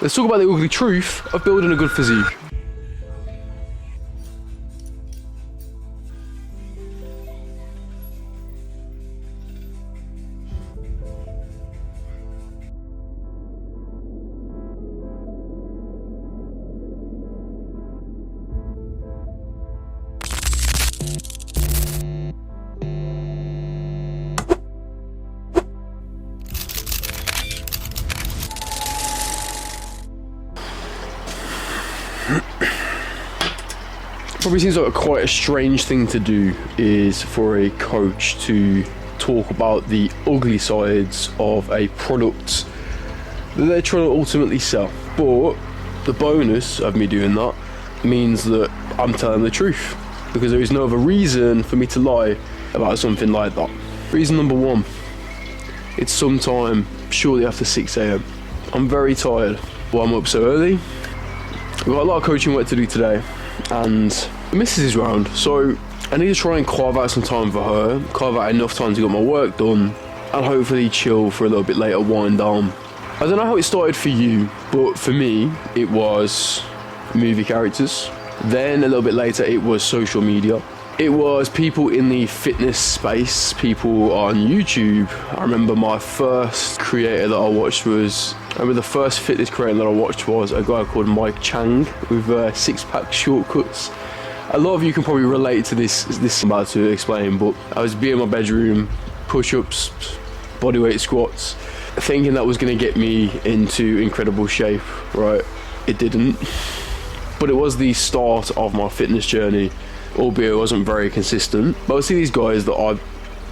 Let's talk about the ugly truth of building a good physique. Probably seems like quite a strange thing to do is for a coach to talk about the ugly sides of a product that they're trying to ultimately sell. But the bonus of me doing that means that I'm telling the truth, because there is no other reason for me to lie about something like that. Reason number one, it's sometime shortly after 6 a.m. I'm very tired. Well, I'm up so early. We've got a lot of coaching work to do today, and the missus is round, so I need to try and carve out some time for her, carve out enough time to get my work done, and hopefully chill for a little bit later, wind down. I don't know how it started for you, but for me, it was movie characters. Then a little bit later, it was social media. It was people in the fitness space, people on YouTube. I remember my first creator that I watched was, the first fitness creator that I watched was a guy called Mike Chang with six-pack shortcuts. A lot of you can probably relate to this I'm about to explain, but I was in my bedroom, push-ups, bodyweight squats, thinking that was going to get me into incredible shape, right? It didn't. But it was the start of my fitness journey, albeit it wasn't very consistent. But I would see these guys that I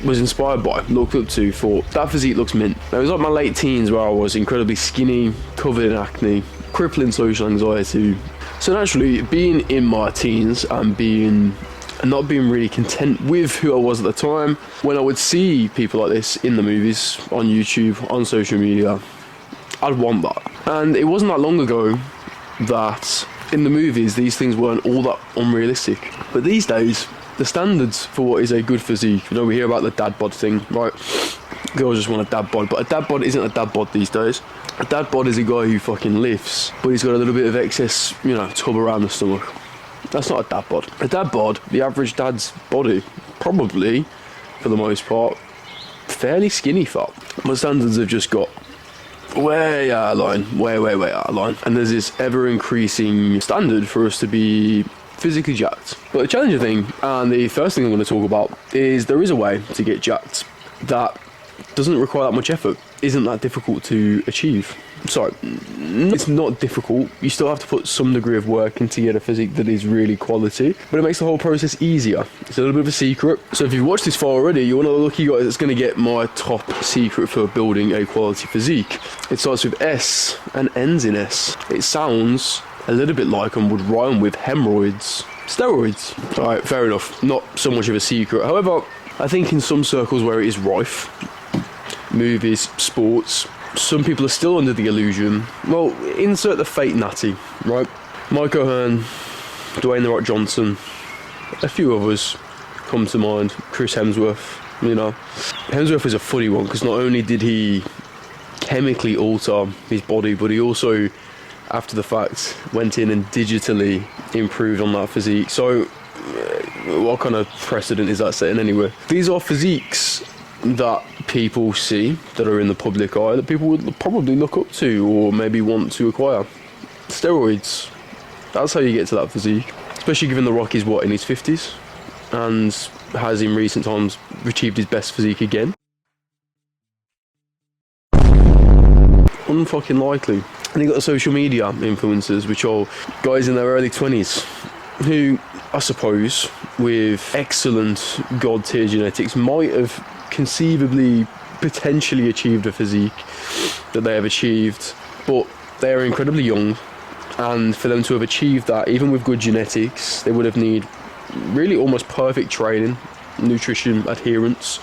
was inspired by, looked up to, thought, that physique looks mint. Now, it was like my late teens where I was incredibly skinny, covered in acne, crippling social anxiety. So naturally, being in my teens and not being really content with who I was at the time, when I would see people like this in the movies, on YouTube, on social media, I'd want that. And it wasn't that long ago that in the movies these things weren't all that unrealistic. But these days, the standards for what is a good physique, we hear about the dad bod thing, right? Girls just want a dad bod, but a dad bod isn't a dad bod these days. A dad bod is a guy who fucking lifts, but he's got a little bit of excess, tub around the stomach. That's not a dad bod. A dad bod, the average dad's body, probably, for the most part, fairly skinny fat. My standards have just got way out of line, way out of line. And there's this ever-increasing standard for us to be physically jacked. But the challenging thing, and the first thing I'm going to talk about, is there is a way to get jacked that doesn't require that much effort, isn't that difficult to achieve. Sorry, it's not difficult. You still have to put some degree of work into get a physique that is really quality, but it makes the whole process easier. It's a little bit of a secret. So if you've watched this far already, you're one of the lucky guys that's going to get my top secret for building a quality physique. It starts with S and ends in S. It sounds a little bit like and would rhyme with hemorrhoids. Steroids. Alright, fair enough. Not so much of a secret. However, I think in some circles where it is rife, movies, sports, some people are still under the illusion, well, insert the fake natty, right? Mike O'Hearn, Dwayne "The Rock" Johnson, a few others come to mind, Chris Hemsworth, Hemsworth is a funny one because not only did he chemically alter his body, but he also, after the fact, went in and digitally improved on that physique. So what kind of precedent is that setting anyway? These are physiques that people see, that are in the public eye, that people would probably look up to or maybe want to acquire. Steroids, that's how you get to that physique. Especially given The Rock is in his 50s and has in recent times achieved his best physique again. Unfucking likely. And you got the social media influencers, which are guys in their early 20s who, I suppose, with excellent god tier genetics might have conceivably potentially achieved a physique that they have achieved, but they are incredibly young, and for them to have achieved that, even with good genetics, they would have need really almost perfect training, nutrition, adherence,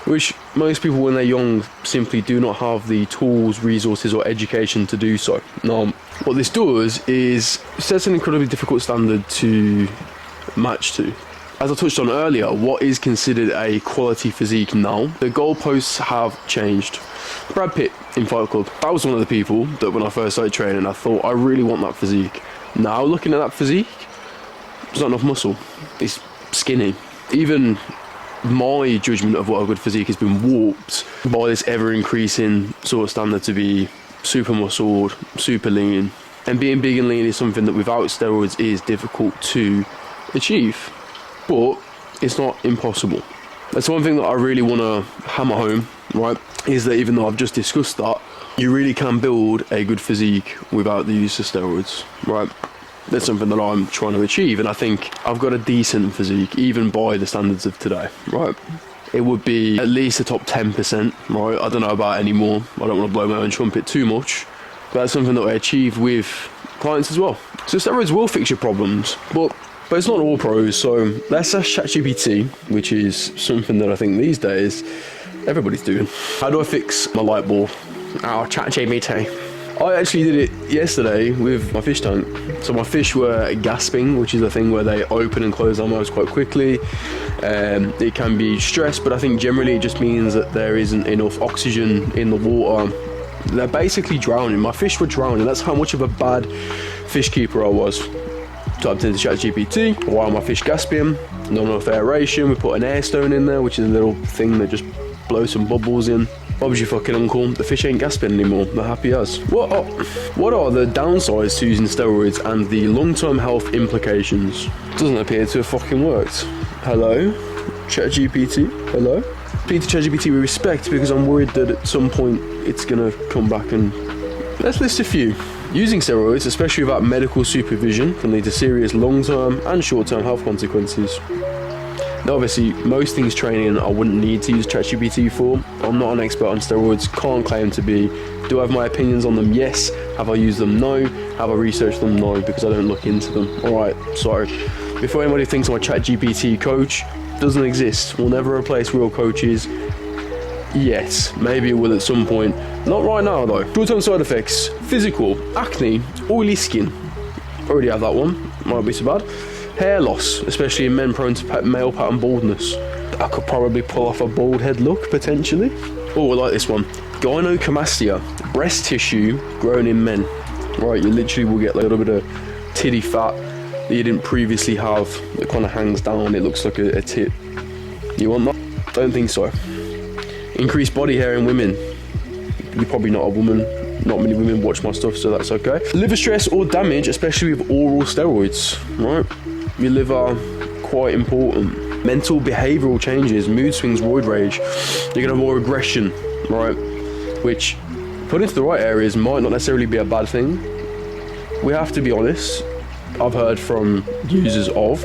which most people when they're young simply do not have the tools, resources or education to do so. Now, what this does is sets an incredibly difficult standard to match to. as I touched on earlier, what is considered a quality physique now? The goalposts have changed. Brad Pitt in Fight Club, that was one of the people that when I first started training, I thought, I really want that physique. Now, looking at that physique, there's not enough muscle. It's skinny. Even my judgment of what a good physique has been warped by this ever-increasing sort of standard to be super muscled, super lean. And being big and lean is something that without steroids is difficult to achieve. But it's not impossible. That's one thing that I really want to hammer home, right, is that even though I've just discussed that, you really can build a good physique without the use of steroids, right? That's something that I'm trying to achieve, and I think I've got a decent physique, even by the standards of today, right? It would be at least a top 10%, right? I don't know about any more. I don't want to blow my own trumpet too much, but that's something that I achieve with clients as well. So steroids will fix your problems, but it's not all pros. So let's ask ChatGPT, which is something that I think these days everybody's doing. How do I fix my light bulb? Oh, ChatGPT. I actually did it yesterday with my fish tank. So my fish were gasping, which is a thing where they open and close their mouths quite quickly. It can be stress, but I think generally it just means that there isn't enough oxygen in the water. They're basically drowning. My fish were drowning. That's how much of a bad fish keeper I was. Typed into ChatGPT, why are my fish gasping? Not enough aeration. We put an air stone in there, which is a little thing that just blows some bubbles in. Bob's your fucking uncle. The fish ain't gasping anymore. They're happy as. What are the downsides to using steroids and the long-term health implications? Doesn't appear to have fucking worked. Hello, ChatGPT. Hello. Speak to ChatGPT with respect, because I'm worried that at some point it's gonna come back and... Let's list a few. Using steroids, especially without medical supervision, can lead to serious long-term and short-term health consequences. Now, obviously, most things training I wouldn't need to use ChatGPT for. I'm not an expert on steroids, can't claim to be. Do I have my opinions on them? Yes. Have I used them? No. Have I researched them? No, because I don't look into them. Alright, sorry. Before anybody thinks I'm a ChatGPT coach, doesn't exist. We'll never replace real coaches. Yes, maybe it will at some point. Not right now though. Short-term side effects: physical, acne, oily skin. Already have that one, might be so bad. Hair loss, especially in men prone to male pattern baldness. I could probably pull off a bald head look, potentially. Oh, I like this one. Gynecomastia, breast tissue grown in men. Right, you literally will get like a little bit of titty fat that you didn't previously have. It kind of hangs down, it looks like a tit. You want that? Don't think so. Increased body hair in women. You're probably not a woman. Not many women watch my stuff, so that's okay. Liver stress or damage, especially with oral steroids, right? Your liver, quite important. Mental behavioural changes, mood swings, roid rage. You're gonna have more aggression, right? Which, put into the right areas, might not necessarily be a bad thing. We have to be honest. I've heard from users of,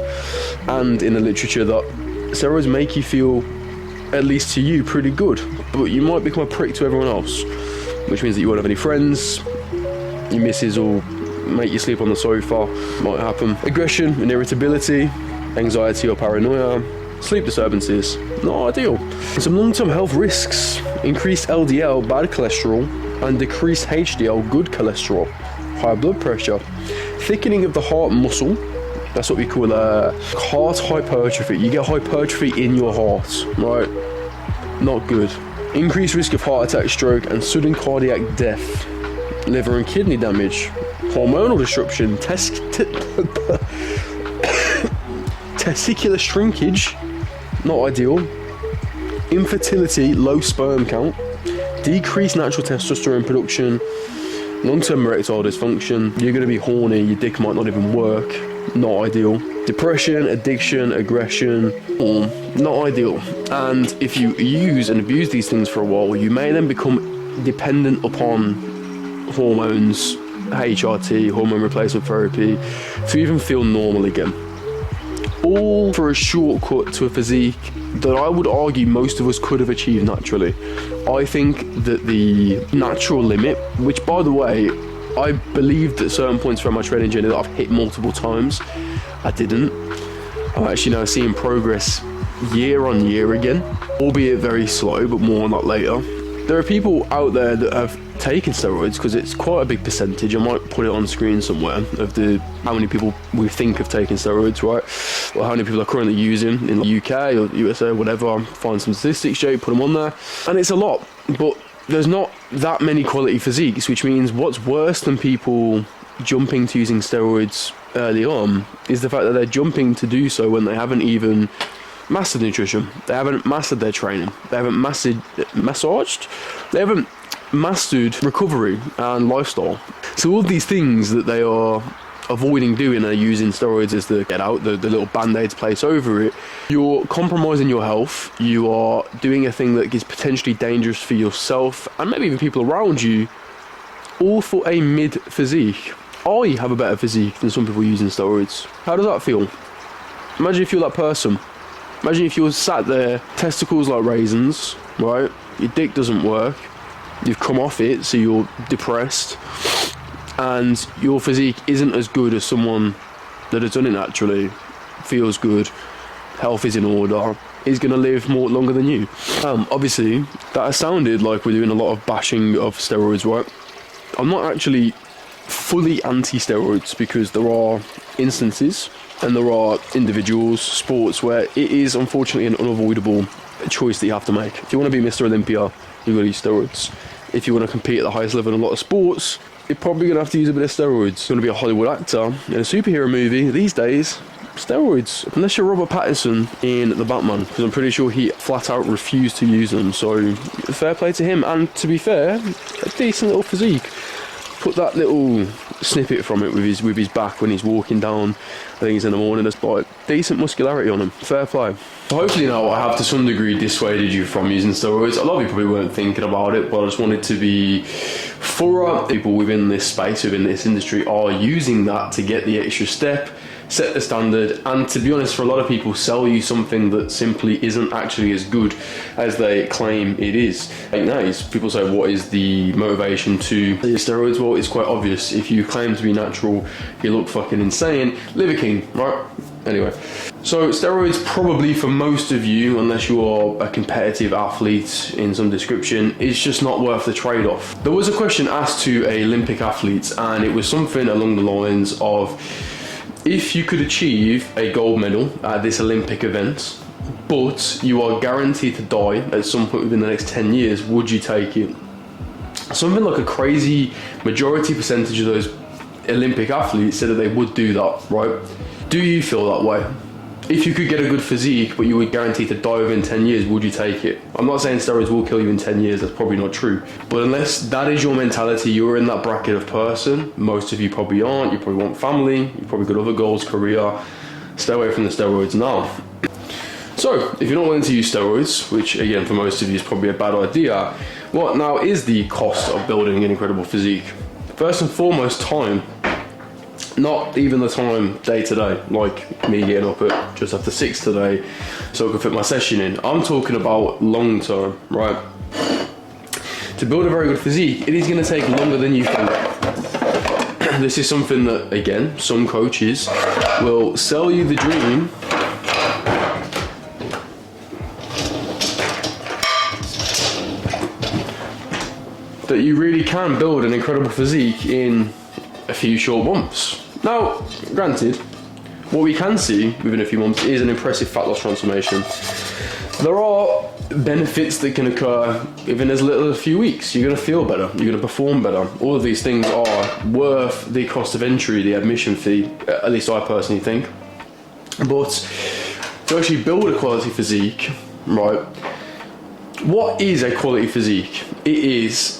and in the literature, that steroids make you feel, at least to you, pretty good. But you might become a prick to everyone else, which means that you won't have any friends. Your missus will make you sleep on the sofa, might happen. Aggression and irritability, anxiety or paranoia, sleep disturbances, not ideal. Some long-term health risks: increased LDL, bad cholesterol, and decreased HDL, good cholesterol, high blood pressure, thickening of the heart muscle. That's what we call heart hypertrophy. You get hypertrophy in your heart, right? Not good. Increased risk of heart attack, stroke, and sudden cardiac death. Liver and kidney damage. Hormonal disruption. Testicular shrinkage. Not ideal. Infertility, low sperm count. Decreased natural testosterone production. Long-term erectile dysfunction. You're going to be horny. Your dick might not even work. Not ideal. Depression, addiction, aggression, not ideal. And if you use and abuse these things for a while, you may then become dependent upon hormones, HRT, hormone replacement therapy, to even feel normal again. All for a shortcut to a physique that I would argue most of us could have achieved naturally. I think that the natural limit, which by the way, I believed at certain points throughout my training journey that I've hit multiple times, I didn't. I'm actually now seeing progress year on year again, albeit very slow, but more on that later. There are people out there that have taking steroids, because it's quite a big percentage. I might put it on screen somewhere of how many people we think of taking steroids, right? Or how many people are currently using in the UK or USA or whatever. I'll find some statistics, Jay, put them on there. And it's a lot, but there's not that many quality physiques, which means what's worse than people jumping to using steroids early on is the fact that they're jumping to do so when they haven't even mastered nutrition, they haven't mastered their training, they haven't mastered recovery and lifestyle. So all these things that they are avoiding doing are using steroids as the little band-aid to place over it. You're compromising your health, you are doing a thing that is potentially dangerous for yourself and maybe even people around you, all for a mid physique. I have a better physique than some people using steroids. How does that feel? Imagine if you're that person. Imagine if you're sat there, testicles like raisins, right? Your dick doesn't work. You've come off it, so you're depressed. And your physique isn't as good as someone that has done it naturally. Feels good. Health is in order. Is going to live longer than you. Obviously, that has sounded like we're doing a lot of bashing of steroids, right? I'm not actually fully anti-steroids, because there are instances and there are individuals, sports, where it is unfortunately an unavoidable choice that you have to make. If you want to be Mr. Olympia, you've got to use steroids. If you want to compete at the highest level in a lot of sports, you're probably going to have to use a bit of steroids. You're going to be a Hollywood actor in a superhero movie these days, steroids. Unless you're Robert Pattinson in The Batman, because I'm pretty sure he flat out refused to use them. So fair play to him, and to be fair, a decent little physique. Put that little snippet from it with his back when he's walking down, I think it's in the morning, there's like decent muscularity on him. Fair play. So hopefully now I have to some degree dissuaded you from using steroids. A lot of you probably weren't thinking about it, but I just wanted to be thorough. People within this space, within this industry, are using that to get the extra step, set the standard, and to be honest, for a lot of people, sell you something that simply isn't actually as good as they claim it is. Like nowadays, people say, what is the motivation to use steroids? Well, it's quite obvious. If you claim to be natural, you look fucking insane. Live a king, right? Anyway, so steroids probably for most of you, unless you are a competitive athlete in some description, is just not worth the trade-off. There was a question asked to Olympic athletes, and it was something along the lines of, if you could achieve a gold medal at this Olympic event, but you are guaranteed to die at some point within the next 10 years, would you take it? Something like a crazy majority percentage of those Olympic athletes said that they would do that, right? Do you feel that way? If you could get a good physique, but you were guaranteed to die within 10 years, would you take it? I'm not saying steroids will kill you in 10 years, that's probably not true. But unless that is your mentality, you're in that bracket of person, most of you probably aren't, you probably want family, you've probably got other goals, career, stay away from the steroids now. So, if you're not willing to use steroids, which again for most of you is probably a bad idea, what now is the cost of building an incredible physique? First and foremost, time. Not even the time day to day, like me getting up at just after 6 today so I can fit my session in. I'm talking about long term, right? To build a very good physique, it is going to take longer than you think. This is something that, again, some coaches will sell you the dream that you really can build an incredible physique in a few short months. Now, granted, what we can see within a few months is an impressive fat loss transformation. There are benefits that can occur within as little as a few weeks. You're going to feel better, you're going to perform better. All of these things are worth the cost of entry, the admission fee, at least I personally think. But to actually build a quality physique, right, what is a quality physique? It is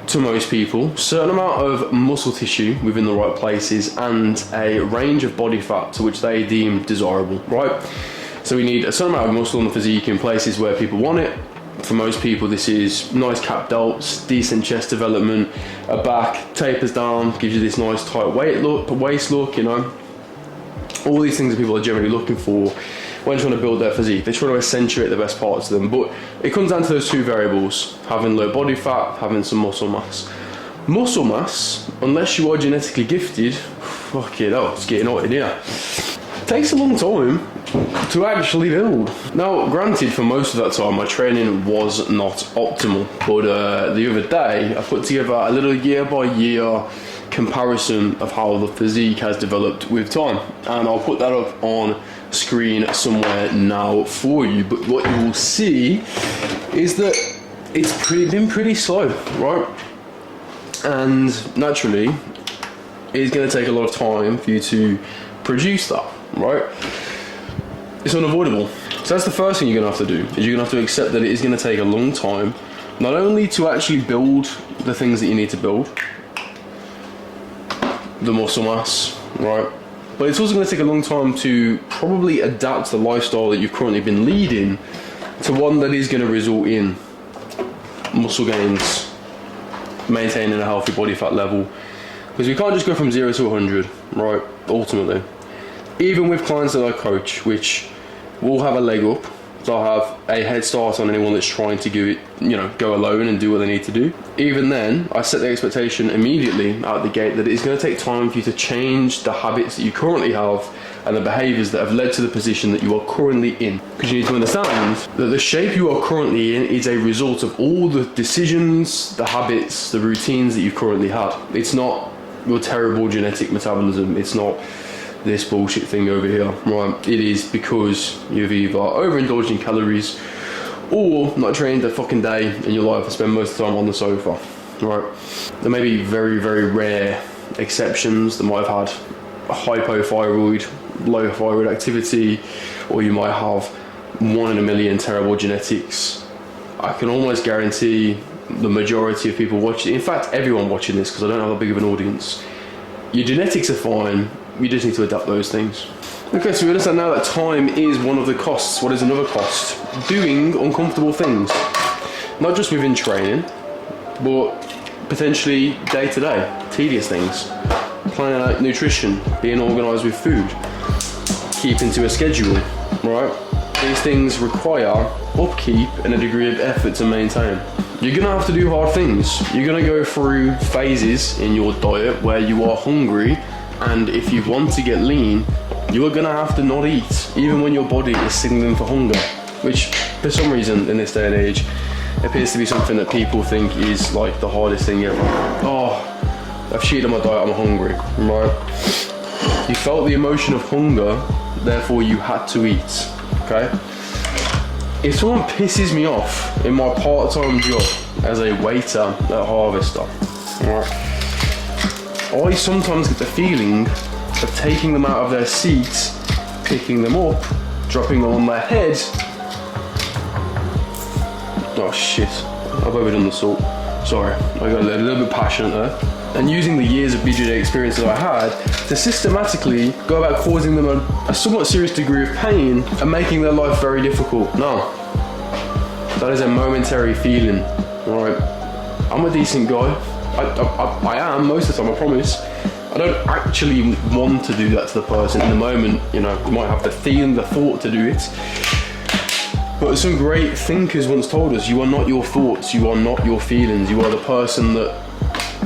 to most people, certain amount of muscle tissue within the right places and a range of body fat to which they deem desirable, right? So we need a certain amount of muscle in the physique in places where people want it. For most people, this is nice cap delts, decent chest development, a back, tapers down, gives you this nice tight waist look, you know. All these things that people are generally looking for when trying to build their physique. They try to accentuate the best parts of them, but it comes down to those two variables: having low body fat, having some muscle mass. Muscle mass, unless you are genetically gifted, fuck it, it's getting hot in here. takes a long time to actually build. Now, granted, for most of that time, my training was not optimal, but the other day, I put together a little year-by-year comparison of how the physique has developed with time, and I'll put that up on screen somewhere now for you. But what you will see is that it's been pretty slow, right? And naturally, it's going to take a lot of time for you to produce that, right? It's unavoidable. So that's the first thing you're going to have to do, is you're going to have to accept that it is going to take a long time, not only to actually build the things that you need to build, the muscle mass, right? But it's also going to take a long time to probably adapt the lifestyle that you've currently been leading to one that is going to result in muscle gains, maintaining a healthy body fat level. Because we can't just go from 0 to 100, right? Ultimately. Even with clients that I coach, which will have a leg up, they'll have a head start on anyone that's trying to go alone and do what they need to do. Even then, I set the expectation immediately out the gate that it's going to take time for you to change the habits that you currently have and the behaviors that have led to the position that you are currently in. Because you need to understand that the shape you are currently in is a result of all the decisions, the habits, the routines that you've currently had. It's not your terrible genetic metabolism. It's not this bullshit thing over here, right? It is because you've either overindulged in calories or not trained a fucking day in your life and spend most of the time on the sofa, right? There may be very, very rare exceptions that might have had hypothyroid, low thyroid activity, or you might have 1 in a million terrible genetics. I can almost guarantee the majority of people watching, in fact everyone watching this, because I don't have a big of an audience, your genetics are fine, you just need to adapt those things. Okay, so we understand now that time is one of the costs. What is another cost? Doing uncomfortable things. Not just within training, but potentially day to day, tedious things. Planning out nutrition, being organised with food, keeping to a schedule, right? These things require upkeep and a degree of effort to maintain. You're gonna have to do hard things. You're gonna go through phases in your diet where you are hungry, and if you want to get lean, you are gonna have to not eat, even when your body is signaling for hunger, which for some reason in this day and age appears to be something that people think is like the hardest thing ever. Oh, I've cheated on my diet, I'm hungry, right? You felt the emotion of hunger, therefore you had to eat, okay? If someone pisses me off in my part-time job as a waiter at Harvester, right, I sometimes get the feeling of taking them out of their seats, picking them up, dropping them on their head. Oh shit, I've overdone the salt. Sorry, I got a little bit passionate there. And using the years of BJJ experience that I had to systematically go about causing them a somewhat serious degree of pain and making their life very difficult. No, that is a momentary feeling, right? I'm a decent guy. I am most of the time, I promise. I don't actually want to do that to the person in the moment. You might have the feeling, the thought to do it. But some great thinkers once told us, you are not your thoughts, you are not your feelings, you are the person that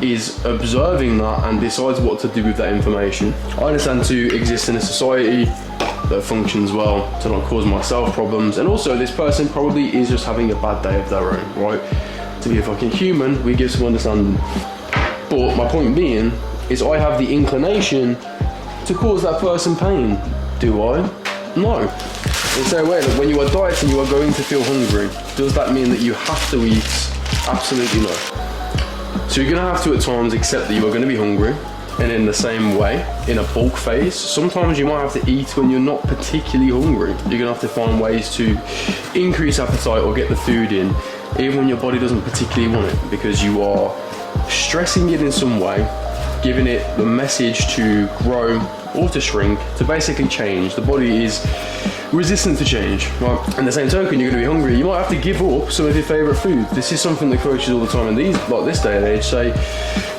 is observing that and decides what to do with that information. I understand to exist in a society that functions well, to not cause myself problems, and also this person probably is just having a bad day of their own, right? To be a fucking human, we give some understanding. But my point being is I have the inclination to cause that person pain. Do I? No. In the same way that when you are dieting, you are going to feel hungry. Does that mean that you have to eat? Absolutely no. So you're going to have to at times accept that you are going to be hungry, and in the same way, in a bulk phase, sometimes you might have to eat when you're not particularly hungry. You're going to have to find ways to increase appetite or get the food in, even when your body doesn't particularly want it, because you are stressing it in some way, giving it the message to grow or to shrink, to basically change. The body is resistant to change, right? In the same token, you're going to be hungry. You might have to give up some of your favourite food. This is something that coaches all the time in this day and age say,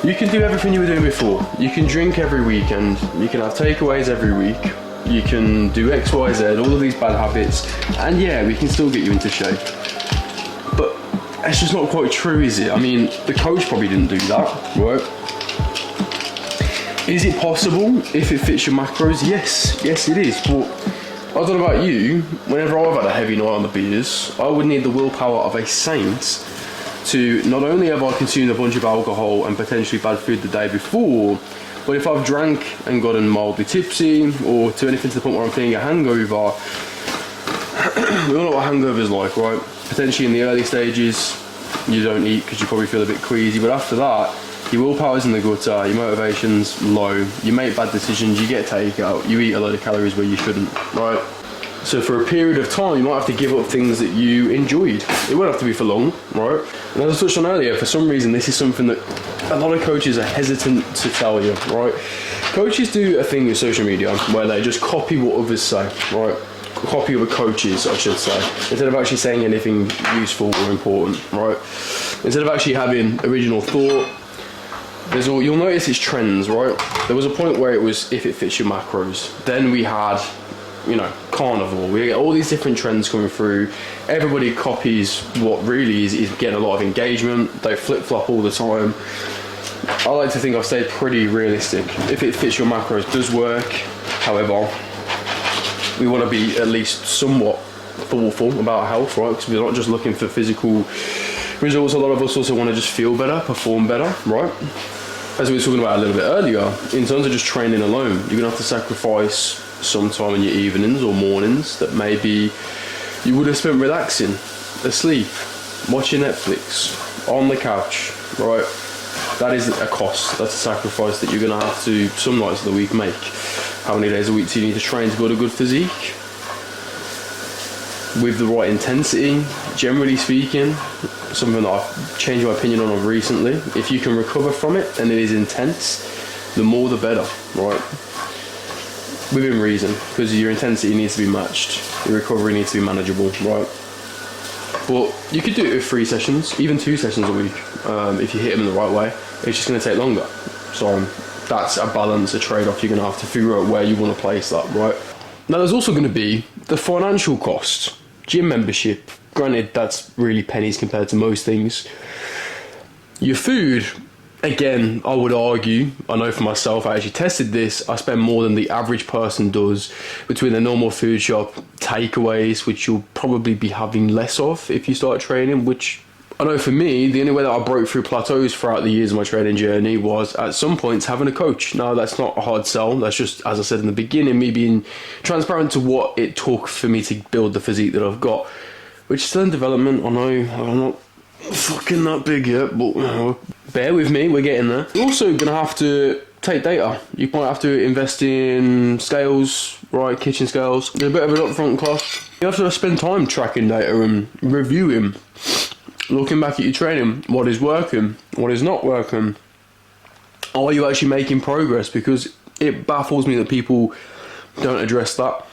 you can do everything you were doing before. You can drink every weekend. You can have takeaways every week. You can do X, Y, Z, all of these bad habits, and yeah, we can still get you into shape. But it's just not quite true, is it? I mean, the coach probably didn't do that, right? Is it possible if it fits your macros? Yes, it is. But I don't know about you, whenever I've had a heavy night on the beers, I would need the willpower of a saint to not only have I consumed a bunch of alcohol and potentially bad food the day before, but if I've drank and gotten mildly tipsy, or to anything to the point where I'm feeling a hangover, we all know what hangover is like, right? Potentially in the early stages, you don't eat because you probably feel a bit queasy, but after that, your willpower's in the gutter, your motivation's low, you make bad decisions, you get takeout, you eat a load of calories where you shouldn't, right? So for a period of time, you might have to give up things that you enjoyed. It won't have to be for long, right? And as I touched on earlier, for some reason, this is something that a lot of coaches are hesitant to tell you, right? Coaches do a thing with social media where they just copy what others say, right? Copy other coaches, I should say, instead of actually saying anything useful or important, right? Instead of actually having original thought, you'll notice it's trends, right? There was a point where it was if it fits your macros. Then we had, carnivore. We get all these different trends coming through. Everybody copies what really is getting a lot of engagement. They flip-flop all the time. I like to think I've stayed pretty realistic. If it fits your macros, it does work. However, we want to be at least somewhat thoughtful about health, right? Because we're not just looking for physical results. A lot of us also want to just feel better, perform better, right? As we were talking about a little bit earlier, in terms of just training alone, you're going to have to sacrifice some time in your evenings or mornings that maybe you would have spent relaxing, asleep, watching Netflix, on the couch, right? That is a cost. That's a sacrifice that you're going to have to, some nights of the week, make. How many days a week do you need to train to build a good physique? With the right intensity, generally speaking, something that I've changed my opinion on recently. If you can recover from it and it is intense, the more the better, right? Within reason, because your intensity needs to be matched, your recovery needs to be manageable, right? But you could do it with 3 sessions, even 2 sessions a week, if you hit them in the right way. It's just going to take longer. So that's a balance, a trade-off. You're going to have to figure out where you want to place that, right? Now there's also going to be the financial cost. Gym membership, granted that's really pennies compared to most things. Your food, again, I would argue, I know for myself, I actually tested this, I spend more than the average person does between the normal food shop, takeaways, which you'll probably be having less of if you start training, which I know for me, the only way that I broke through plateaus throughout the years of my training journey was at some points having a coach. Now that's not a hard sell, that's just, as I said in the beginning, me being transparent to what it took for me to build the physique that I've got, which is still in development. I know I'm not fucking that big yet, but bear with me, we're getting there. You're also going to have to take data. You might have to invest in scales, right, kitchen scales. There's a bit of an upfront cost. You have to spend time tracking data and reviewing. Looking back at your training, what is working, what is not working. Are you actually making progress? Because it baffles me that people don't address that.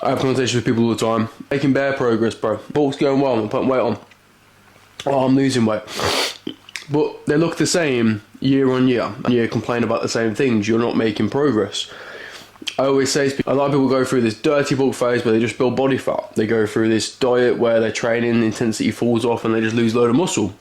I have conversations with people all the time. Making bare progress, bro. Bulk's going well, I'm putting weight on. Oh, I'm losing weight. But they look the same year on year, and you complain about the same things. You're not making progress. I always say a lot of people go through this dirty bulk phase where they just build body fat. They go through this diet where their training intensity falls off and they just lose a load of muscle.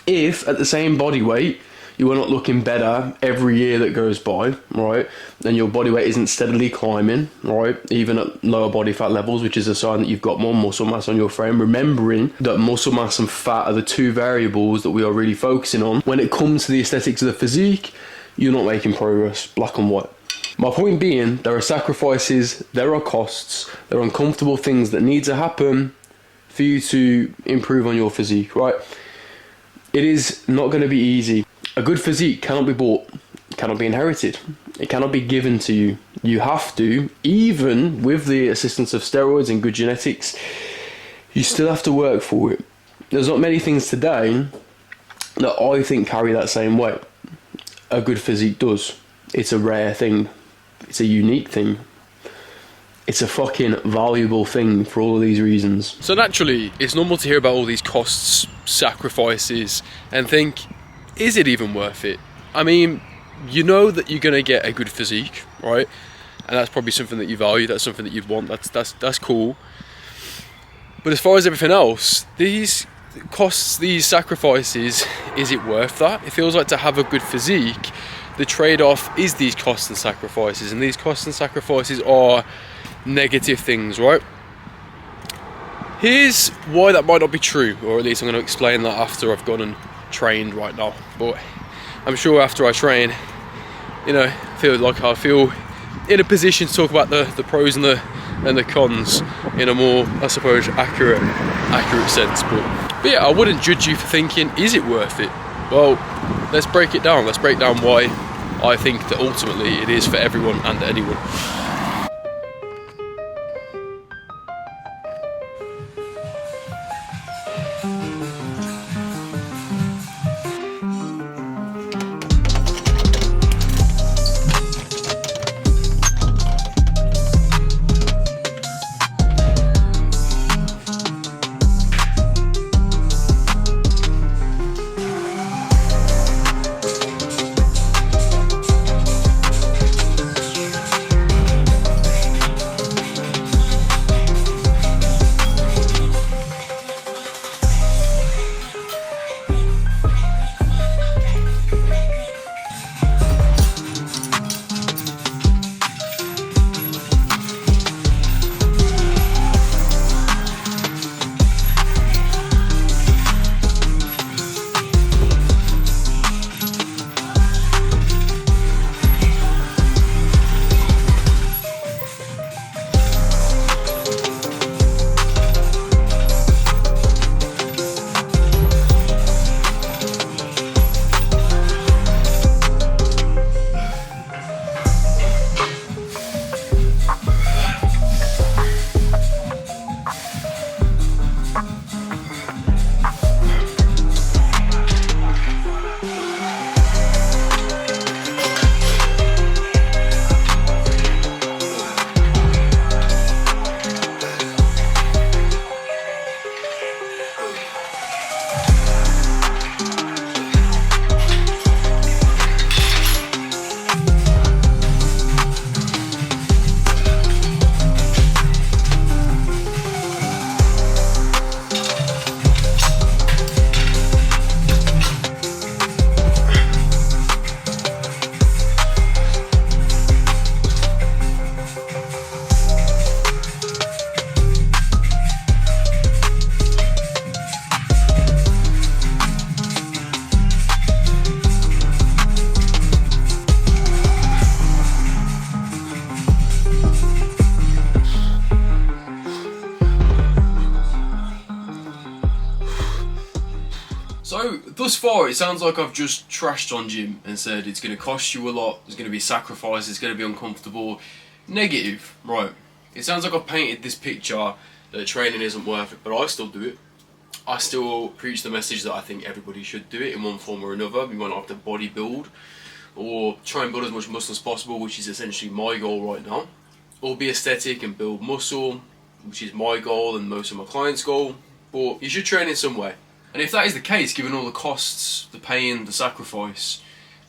If at the same body weight you are not looking better every year that goes by, right, and your body weight isn't steadily climbing, right, even at lower body fat levels, which is a sign that you've got more muscle mass on your frame, remembering that muscle mass and fat are the 2 variables that we are really focusing on. When it comes to the aesthetics of the physique, you're not making progress, black and white. My point being, there are sacrifices, there are costs, there are uncomfortable things that need to happen for you to improve on your physique, right? It is not going to be easy. A good physique cannot be bought, cannot be inherited, it cannot be given to you. You have to, even with the assistance of steroids and good genetics, you still have to work for it. There's not many things today that I think carry that same weight. A good physique does. It's a rare thing. It's a unique thing. It's a fucking valuable thing for all of these reasons. So naturally, it's normal to hear about all these costs, sacrifices, and think, is it even worth it? I mean, you know that you're going to get a good physique, right? And that's probably something that you value, that's something that you'd want, that's cool. But as far as everything else, these costs, these sacrifices, is it worth that? It feels like to have a good physique, the trade-off is these costs and sacrifices, and these costs and sacrifices are negative things, right? Here's why that might not be true, or at least I'm going to explain that after I've gone and trained right now. But I'm sure after I train, you know, I feel in a position to talk about the pros and the cons in a more, I suppose, accurate sense. But yeah, I wouldn't judge you for thinking, is it worth it? Well, let's break it down. Let's break down why I think that ultimately it is for everyone and anyone. So, thus far, it sounds like I've just trashed on gym and said it's going to cost you a lot, there's going to be sacrifice, it's going to be uncomfortable. Negative, right. It sounds like I've painted this picture that training isn't worth it, but I still do it. I still preach the message that I think everybody should do it in one form or another. We might not have to bodybuild or try and build as much muscle as possible, which is essentially my goal right now. Or be aesthetic and build muscle, which is my goal and most of my clients' goal. But you should train in some way. And if that is the case, given all the costs, the pain, the sacrifice,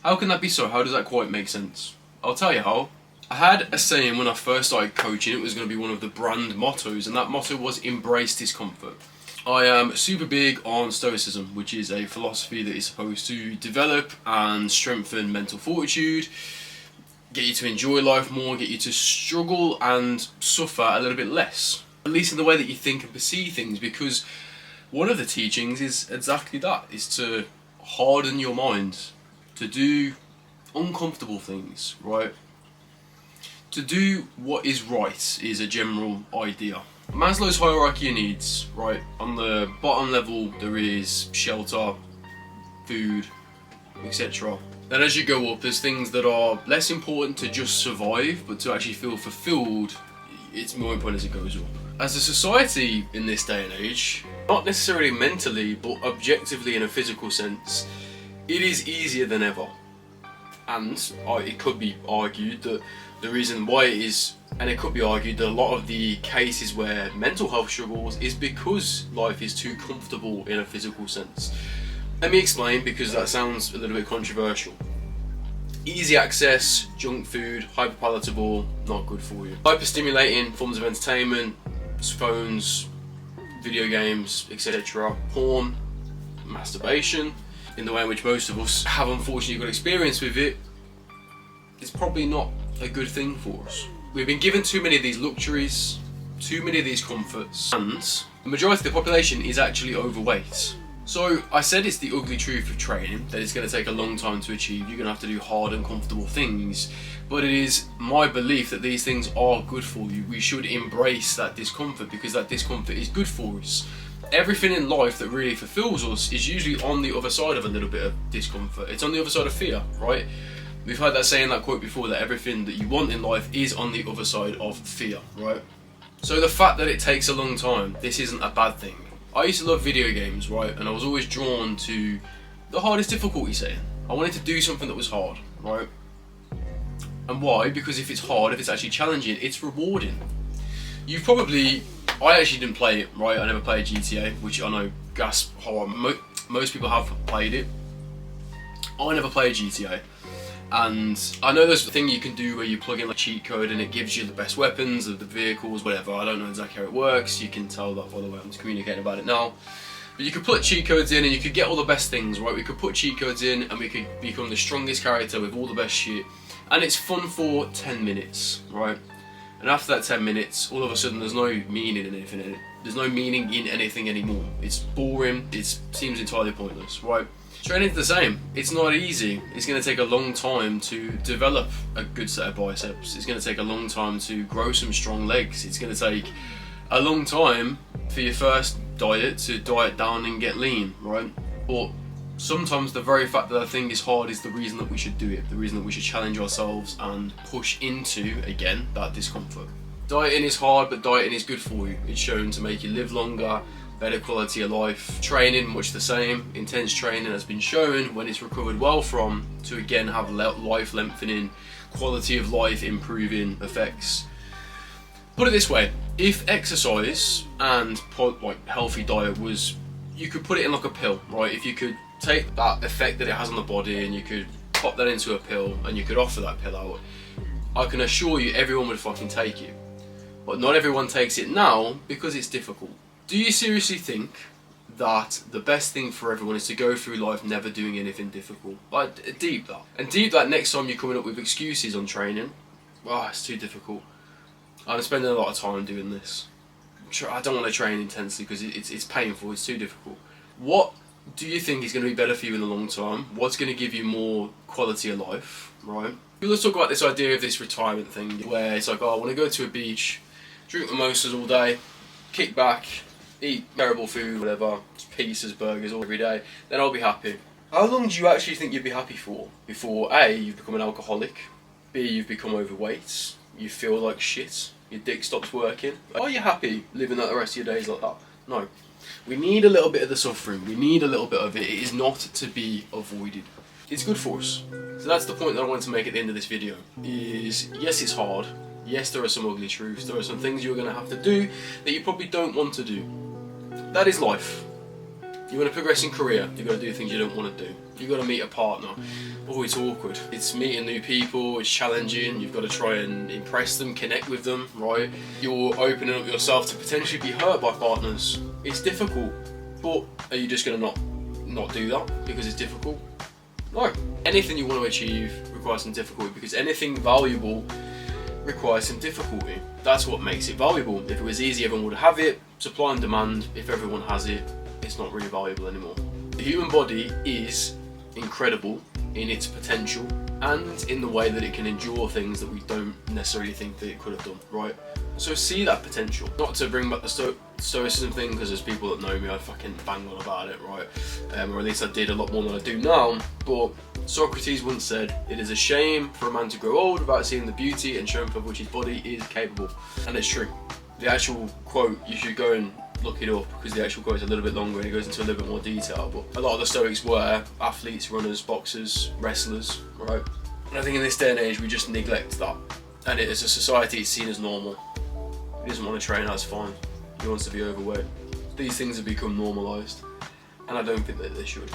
how can that be so? How does that quite make sense? I'll tell you how. I had a saying when I first started coaching, it was going to be one of the brand mottos, and that motto was embrace discomfort. I am super big on Stoicism, which is a philosophy that is supposed to develop and strengthen mental fortitude, get you to enjoy life more, get you to struggle and suffer a little bit less, at least in the way that you think and perceive things, because one of the teachings is exactly that, is to harden your mind, to do uncomfortable things, right? To do what is right is a general idea. Maslow's hierarchy of needs, right? On the bottom level there is shelter, food, etc. Then as you go up, there's things that are less important to just survive, but to actually feel fulfilled, it's more important as it goes up. As a society in this day and age, not necessarily mentally, but objectively in a physical sense, it is easier than ever. And it could be argued that the reason why it is, and it could be argued that a lot of the cases where mental health struggles is because life is too comfortable in a physical sense. Let me explain, because that sounds a little bit controversial. Easy access, junk food, hyperpalatable, not good for you. Hyperstimulating forms of entertainment, phones, video games, etc. Porn, masturbation, in the way in which most of us have unfortunately got experience with it, it's probably not a good thing for us. We've been given too many of these luxuries, too many of these comforts, and the majority of the population is actually overweight. So I said it's the ugly truth of training, that it's going to take a long time to achieve. You're going to have to do hard and comfortable things, but it is my belief that these things are good for you. We should embrace that discomfort, because that discomfort is good for us. Everything in life that really fulfills us is usually on the other side of a little bit of discomfort. It's on the other side of fear, right? We've heard that saying, that quote before, that everything that you want in life is on the other side of fear, right? So the fact that it takes a long time, this isn't a bad thing. I used to love video games, right? And I was always drawn to the hardest difficulty setting. I wanted to do something that was hard, right? And why? Because if it's hard, if it's actually challenging, it's rewarding. I actually didn't play it, right? I never played GTA, which I know, gasp, most people have played it. I never played GTA. And I know there's a thing you can do where you plug in a cheat code and it gives you the best weapons, the vehicles, whatever. I don't know exactly how it works. You can tell that by the way I'm communicating about it now. But you could put cheat codes in and you could get all the best things, right? We could put cheat codes in and we could become the strongest character with all the best shit. And it's fun for 10 minutes, right? And after that 10 minutes, all of a sudden there's no meaning in anything. There's no meaning in anything anymore. It's boring, it seems entirely pointless, right? Training's the same. It's not easy. It's going to take a long time to develop a good set of biceps. It's going to take a long time to grow some strong legs. It's going to take a long time for your first diet to diet down and get lean, right? But sometimes the very fact that a thing is hard is the reason that we should do it, the reason that we should challenge ourselves and push into, again, that discomfort. Dieting is hard, but dieting is good for you. It's shown to make you live longer, better quality of life. Training, much the same. Intense training has been shown, when it's recovered well from, to again have life lengthening, quality of life improving effects. Put it this way, if exercise and healthy diet was, you could put it in like a pill, right? If you could take that effect that it has on the body and you could pop that into a pill and you could offer that pill out, I can assure you everyone would fucking take it. But not everyone takes it now because it's difficult. Do you seriously think that the best thing for everyone is to go through life never doing anything difficult? Like, deep that. And deep that next time you're coming up with excuses on training, well, it's too difficult. I'm spending a lot of time doing this. I don't want to train intensely because it's painful, it's too difficult. What do you think is going to be better for you in the long term? What's going to give you more quality of life, right? Let's talk about this idea of this retirement thing where it's like, oh, I want to go to a beach, drink mimosas all day, kick back, eat terrible food, whatever, pizzas, burgers all every day, then I'll be happy. How long do you actually think you'd be happy for? Before A, you've become an alcoholic, B, you've become overweight, you feel like shit, your dick stops working. Are you happy living out the rest of your days like that? No. We need a little bit of the suffering, we need a little bit of it. It is not to be avoided. It's good for us. So that's the point that I wanted to make at the end of this video, is yes, it's hard. Yes, there are some ugly truths. There are some things you're going to have to do that you probably don't want to do. That is life. You want to progress in career, you've got to do things you don't want to do. You've got to meet a partner. Oh, it's awkward. It's meeting new people, it's challenging, you've got to try and impress them, connect with them, right? You're opening up yourself to potentially be hurt by partners. It's difficult, but are you just going to not do that because it's difficult? No. Anything you want to achieve requires some difficulty, because anything valuable requires some difficulty. That's what makes it valuable. If it was easy, everyone would have it. Supply and demand, if everyone has it, it's not really valuable anymore. The human body is incredible in its potential and in the way that it can endure things that we don't necessarily think that it could have done, right? So see that potential. Not to bring back the stoicism thing, because there's people that know me, I fucking bang on about it, right? Or at least I did a lot more than I do now. But Socrates once said, "It is a shame for a man to grow old without seeing the beauty and strength of which his body is capable." And it's true. The actual quote, you should go and look it up, because the actual quote is a little bit longer and it goes into a little bit more detail. But a lot of the Stoics were athletes, runners, boxers, wrestlers, right? And I think in this day and age we just neglect that. And as a society it's seen as normal. He doesn't want to train, that's fine. He wants to be overweight. These things have become normalised, and I don't think that they should.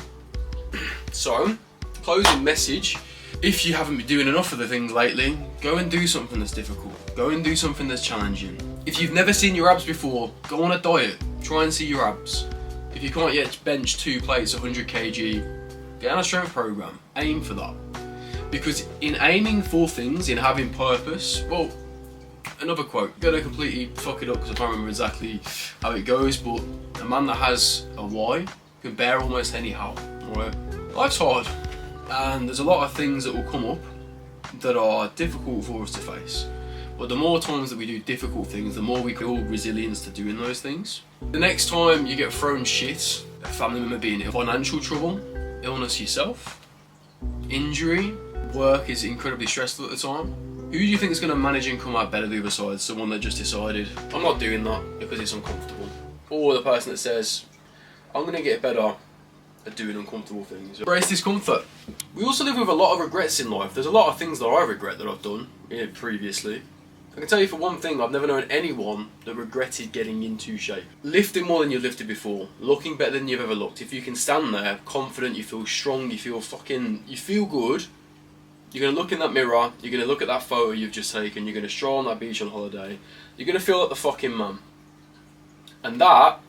So, closing message, if you haven't been doing enough of the things lately, go and do something that's difficult. Go and do something that's challenging. If you've never seen your abs before, go on a diet. Try and see your abs. If you can't yet bench 2 plates 100 kg, get on a strength program. Aim for that. Because in aiming for things, in having purpose, well, another quote, gonna completely fuck it up because I can't remember exactly how it goes, but a man that has a why can bear almost any how, right? Life's hard, and there's a lot of things that will come up that are difficult for us to face. But the more times that we do difficult things, the more we build resilience to doing those things. The next time you get thrown shit, a family member being in financial trouble, illness yourself, injury, work is incredibly stressful at the time, who do you think is going to manage and come out better the other side? Someone that just decided, I'm not doing that because it's uncomfortable. Or the person that says, I'm going to get better at doing uncomfortable things. Embrace discomfort. We also live with a lot of regrets in life. There's a lot of things that I regret that I've done previously. I can tell you for one thing, I've never known anyone that regretted getting into shape. Lifting more than you lifted before, looking better than you've ever looked. If you can stand there, confident, you feel strong, you feel good, you're going to look in that mirror, you're going to look at that photo you've just taken, you're going to stroll on that beach on holiday, you're going to feel like the fucking man. And that,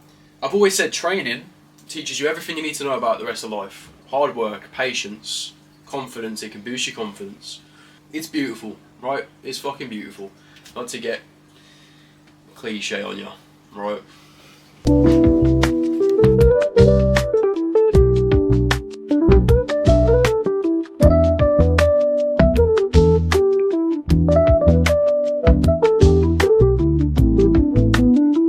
I've always said training teaches you everything you need to know about the rest of life. Hard work, patience, confidence, it can boost your confidence. It's beautiful, right? It's fucking beautiful. Not to get cliche on you, right?